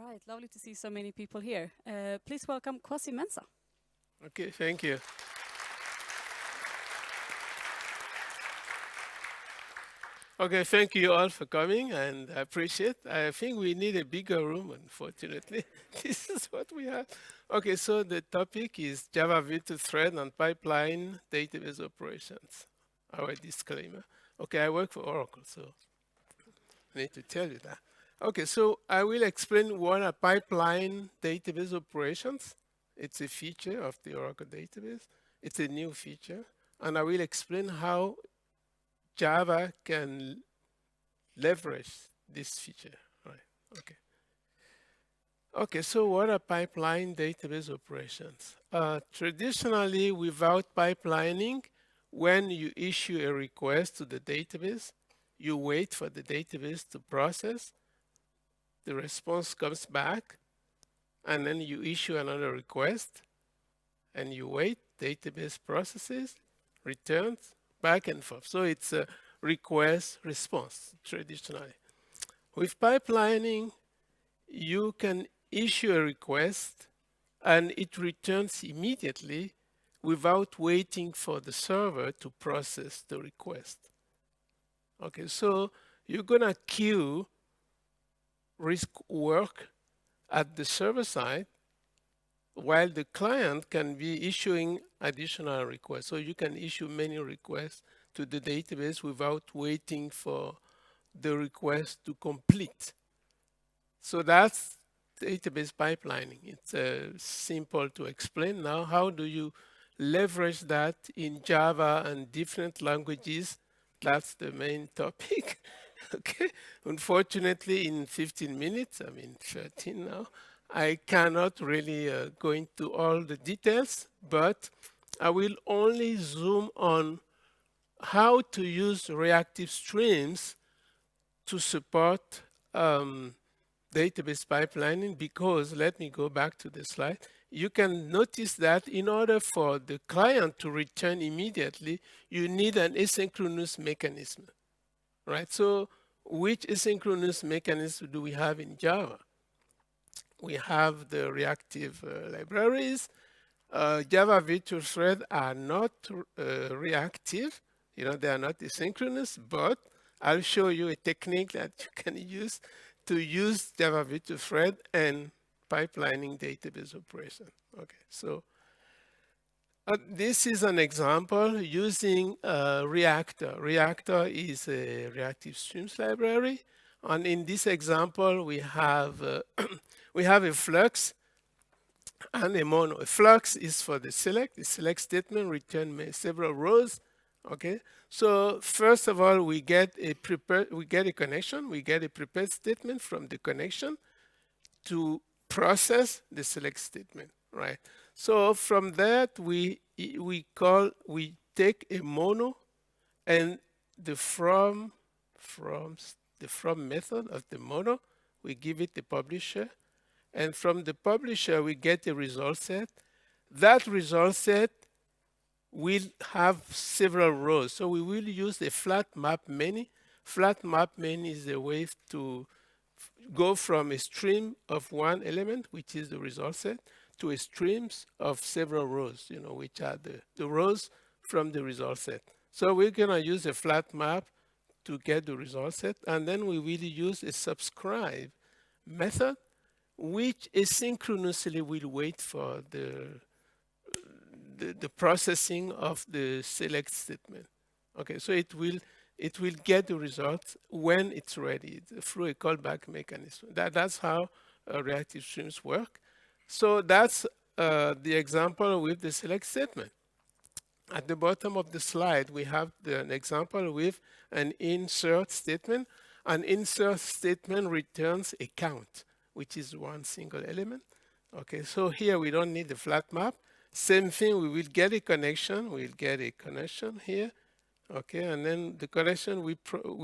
right, lovely to see so many people here. Please welcome Kuassi Mensah. Okay, thank you. Okay, thank you all for coming, and I appreciate. I think we need a bigger room, unfortunately. This is what we have. Okay, so the topic is Java V2 thread and pipeline database operations. Our disclaimer. Okay, I work for Oracle, so I need to tell you that. Okay, so I will explain what are pipeline database operations. It's a feature of the Oracle database. It's a new feature. And I will explain how Java can leverage this feature. Right. Okay. Okay, so what are pipeline database operations? Traditionally, without pipelining, when you issue a request to the database, you wait for the database to process, the response comes back, and then you issue another request, and you wait, database processes, returns, back and forth. So it's a request response traditionally. With pipelining, you can issue a request and it returns immediately without waiting for the server to process the request. Okay, so you're gonna queue risk work at the server side while the client can be issuing additional requests. So you can issue many requests to the database without waiting for the request to complete. So that's database pipelining. It's simple to explain now. How do you leverage that in Java and different languages? That's the main topic. Okay. Unfortunately, in 15 minutes, I mean 13 now, I cannot really go into all the details, but I will only zoom on how to use reactive streams to support database pipelining, because let me go back to the slide. You can notice that in order for the client to return immediately, you need an asynchronous mechanism, right? So which asynchronous mechanism do we have in Java? We have the reactive libraries. Java virtual thread are not reactive. You know, they are not asynchronous, but I'll show you a technique that you can use Java virtual thread and pipelining database operation. Okay, so this is an example using Reactor. Reactor is a reactive streams library. And in this example, we have we have a flux and a mono. A flux is for the select. The select statement return several rows. Okay. So first of all, we get a connection. We get a prepared statement from the connection to process the select statement, right? So from that, we take a mono and the from method of the mono, we give it the publisher, and from the publisher we get a result set. That result set will have several rows, so we will use a flat map many. Flat map many is a way to go from a stream of one element, which is the result set, to a streams of several rows, you know, which are the rows from the result set. So we're gonna use a flat map to get the result set, and then we will use a subscribe method, which asynchronously will wait for the processing of the select statement. Okay, so it will get the results when it's ready through a callback mechanism. That's how reactive streams work. So that's the example with the select statement. At the bottom of the slide, we have an example with an insert statement. An insert statement returns a count, which is one single element. Okay, so here we don't need the flat map. Same thing, we will get a connection. We'll get a connection here. Okay, and then the connection, we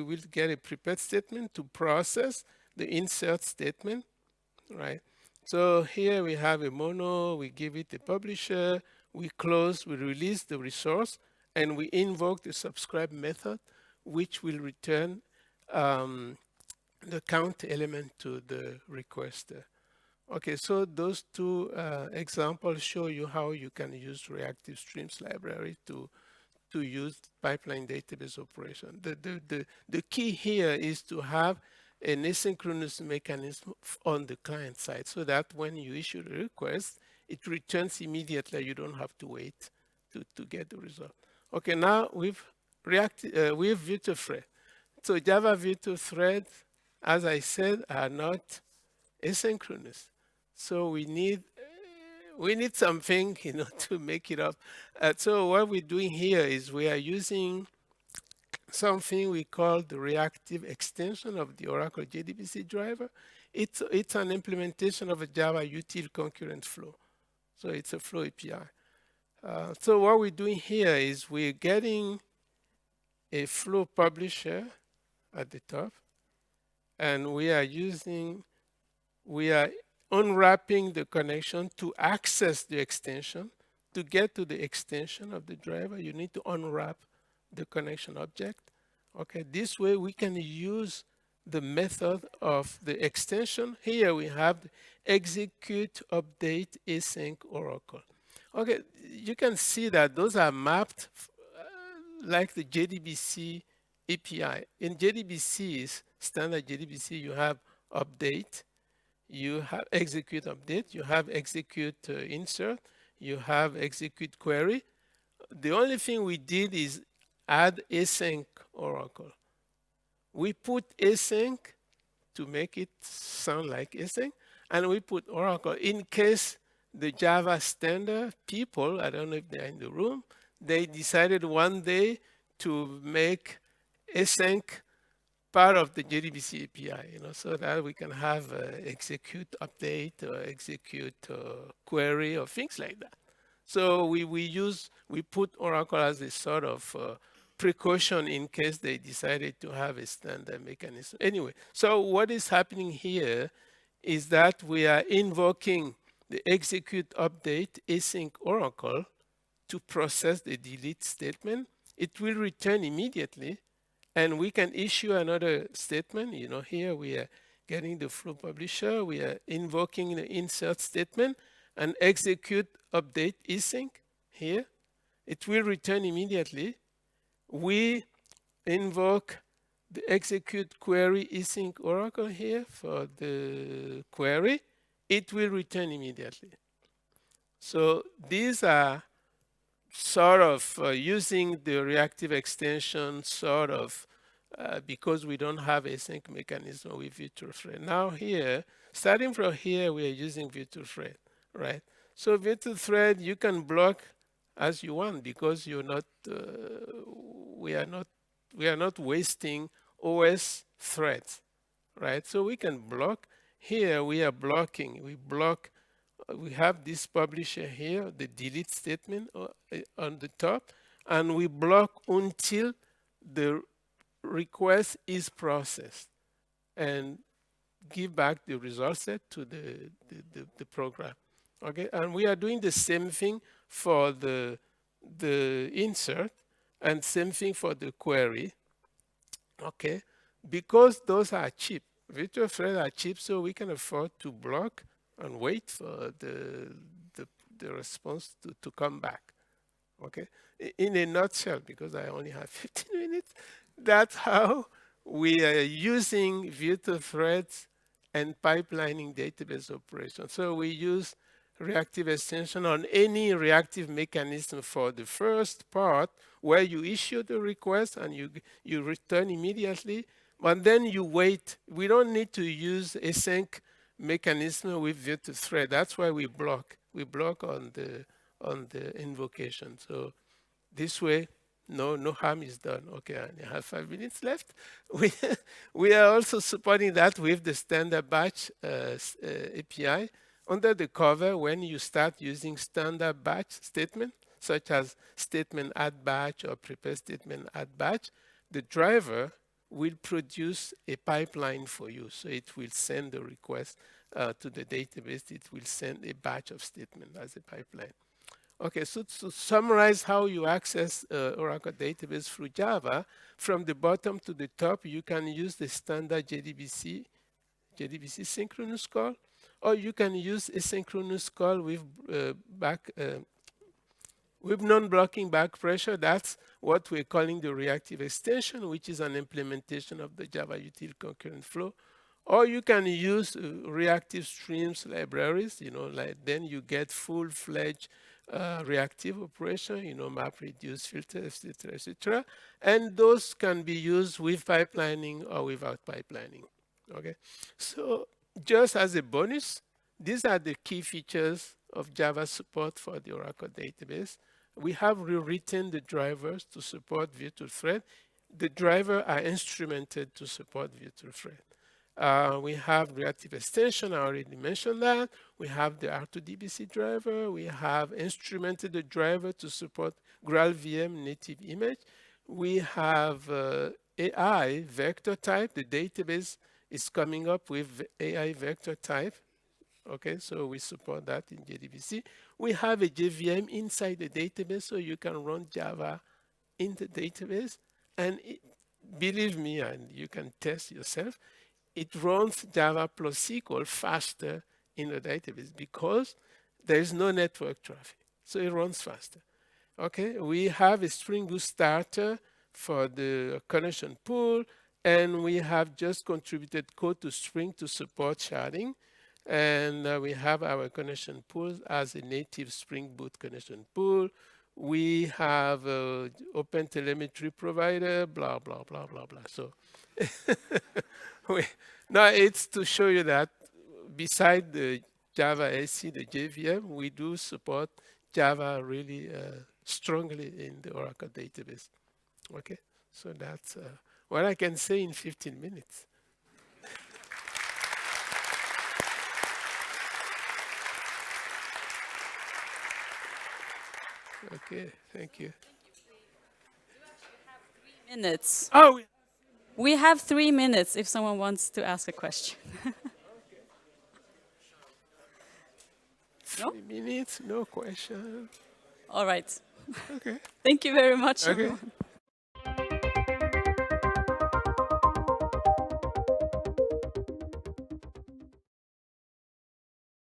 will get a prepared statement to process the insert statement, right? So here we have a mono, we give it a publisher, we close, we release the resource, and we invoke the subscribe method, which will return the count element to the requester. Okay, so those two examples show you how you can use reactive streams library to use pipeline database operation. The key here is to have an asynchronous mechanism on the client side so that when you issue the request, it returns immediately. You don't have to wait to get the result. Okay, now we've virtual thread. So Java virtual threads, as I said, are not asynchronous. So we need something, to make it up. So what we're doing here is we are using something we call the reactive extension of the Oracle JDBC driver. It's an implementation of a Java util concurrent flow. So it's a flow API. So what we're doing here is we're getting a flow publisher at the top, and we are unwrapping the connection to access the extension. To get to the extension of the driver, you need to unwrap the connection object. Okay, this way we can use the method of the extension. Here we have the execute update async oracle. Okay, you can see that those are mapped like the JDBC API. In JDBC's standard JDBC, you have update, you have execute update, you have execute insert, you have execute query. The only thing we did is add async oracle. We put async to make it sound like async, and we put oracle in case the Java standard people, I don't know if they're in the room, they decided one day to make async part of the JDBC API, so that we can have execute update or execute query or things like that. So we put Oracle as a sort of precaution in case they decided to have a standard mechanism. Anyway, so what is happening here is that we are invoking the execute update async Oracle to process the delete statement. It will return immediately, and we can issue another statement. Here we are getting the flow publisher. We are invoking the insert statement and execute update async here. It will return immediately. We invoke the execute query async oracle here for the query. It will return immediately. So these are sort of using the reactive extension because we don't have async mechanism with virtual thread. Now here, starting from here, we are using virtual thread, right? So virtual thread, you can block as you want because we are not wasting OS threads, right? So we can block. Here we are blocking. We have this publisher here, the delete statement on the top, and we block until the request is processed and give back the result set to the program. Okay, and we are doing the same thing for the insert and same thing for the query. Okay, because those are cheap, virtual threads are cheap, so we can afford to block and wait for the response to come back. Okay, in a nutshell, because I only have 15 minutes, that's how we are using virtual threads and pipelining database operations. So we use reactive extension on any reactive mechanism for the first part where you issue the request and you return immediately, but then you wait. We don't need to use async mechanism with virtual thread. That's why we block. We block on the invocation. So this way, no harm is done. Okay, I have 5 minutes left. We are also supporting that with the standard batch API. Under the cover, when you start using standard batch statement, such as statement add batch or prepare statement add batch, the driver will produce a pipeline for you. So it will send the request to the database. It will send a batch of statement as a pipeline. Okay, so to summarize how you access Oracle database through Java, from the bottom to the top, you can use the standard JDBC synchronous call, or you can use asynchronous call with with non-blocking back pressure. That's what we're calling the reactive extension, which is an implementation of the Java util concurrent flow. Or you can use reactive streams libraries, like then you get full-fledged reactive operation, map, reduce, filter, etc., etc. And those can be used with pipelining or without pipelining. Okay, so just as a bonus, these are the key features of Java support for the Oracle database. We have rewritten the drivers to support virtual thread. The drivers are instrumented to support virtual thread. We have reactive extension, I already mentioned that. We have the R2DBC driver. We have instrumented the driver to support GraalVM native image. We have AI vector type. The database is coming up with AI vector type. Okay, so we support that in JDBC. We have a JVM inside the database, so you can run Java in the database. And believe me, and you can test yourself, it runs Java plus SQL faster in the database because there is no network traffic. So it runs faster. Okay, we have a Spring Boot starter for the connection pool, and we have just contributed code to Spring to support sharding. And we have our connection pool as a native Spring Boot connection pool. We have open telemetry provider, blah, blah, blah, blah, blah. So now it's to show you that beside the Java SC, the JVM, we do support Java really strongly in the Oracle database. Okay, so that's what I can say in 15 minutes. Okay, thank you. Minutes. Oh, We have 3 minutes if someone wants to ask a question. No? 3 minutes, no question. All right. Okay. Thank you very much, Okay. everyone.